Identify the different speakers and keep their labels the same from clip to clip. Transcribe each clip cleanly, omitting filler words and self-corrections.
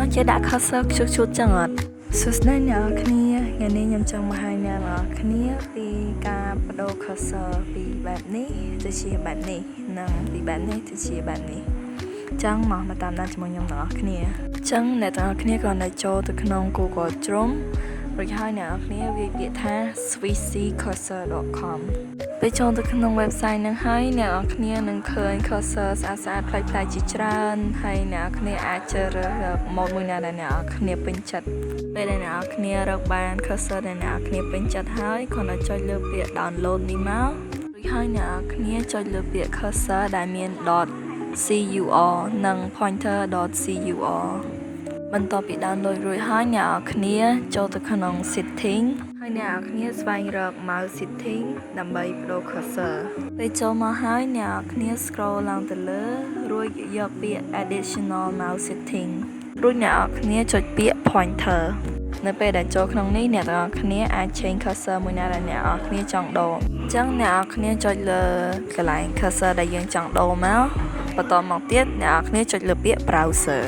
Speaker 1: ចង់ជាដាក់ cursor ឈូតចឹងអត់សួស្តីអ្នកនរគ្នាថ្ងៃនេះខ្ញុំចង់បង្ហាញអ្នកនរគ្នាពីការបដូរ cursor ពីបែបនេះទៅជាបែបនេះនិងពីបែបនេះទៅជាបែបនេះចឹងមកតាមដានជាមួយខ្ញុំអ្នកនរគ្នាចឹងអ្នកនរគ្នាក៏នៅចូលទៅក្នុង Google Chrome រួចហើយអ្នកនរគ្នាវាយពាក្យថា swisscursor.com ពេលចូលទៅក្នុង website ហ្នឹងហើយអ្នកនរគ្នានឹងឃើញ cursor ស្អាតៗប្លែកៗជាច្រើនហើយអ្នកនរគ្នាអាចជ្រើសរើសម៉ូដមួយណាដែលអ្នកនរគ្នាពេញចិត្តពេលដែលអ្នកនរគ្នារកបាន cursor ដែលអ្នកនរគ្នាពេញចិត្តហើយគ្រាន់តែចុចលើពាក្យ download នេះមករួចហើយអ្នកនរគ្នាចុចលើពាក្យ cursor ដែលមាន .cur និង pointer.cur បន្ទាប់ពី download រួចហើយអ្នកនរគ្នាចូលទៅក្នុង setting ហើយអ្នកនរគ្នាស្វែងរក mouse setting ដើម្បីបដូរ cursor ពេលចូលមកហើយអ្នកនរគ្នា scroll ឡើងទៅលើរួចយកពាក្យ additional mouse setting រួចអ្នកនរគ្នាចុចពាក្យ pointer នៅពេលដែលចូលក្នុងនេះអ្នកនរគ្នាអាច change cursor មួយណាដែលអ្នកនរគ្នាចង់ដូរអញ្ចឹងអ្នកនរគ្នាចុចលើកន្លែង cursor ដែលយើងចង់ដូរមកបន្តមកទៀតអ្នកនរគ្នាចុចលើពាក្យ browser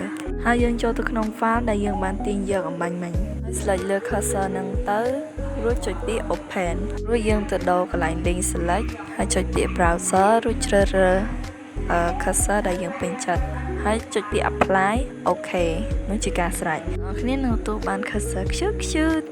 Speaker 1: ហើយយើងចូលទៅក្នុង file ដែលយើងបានទាញយកអំបញ្ញមិញហើយselectលើ cursor ហ្នឹងទៅរួចចុចពាក្យ open រួចយើងទៅដូរកន្លែង link select ហើយចុចពាក្យ browser រួចជ្រើសរើសcursor ដែលយើងពេញចិត្តហើយចុចពាក្យ apply អូខេនោះជាការស្រេចអ្នកនរគ្នានឹងទទួលបាន cursor ខ្ជូត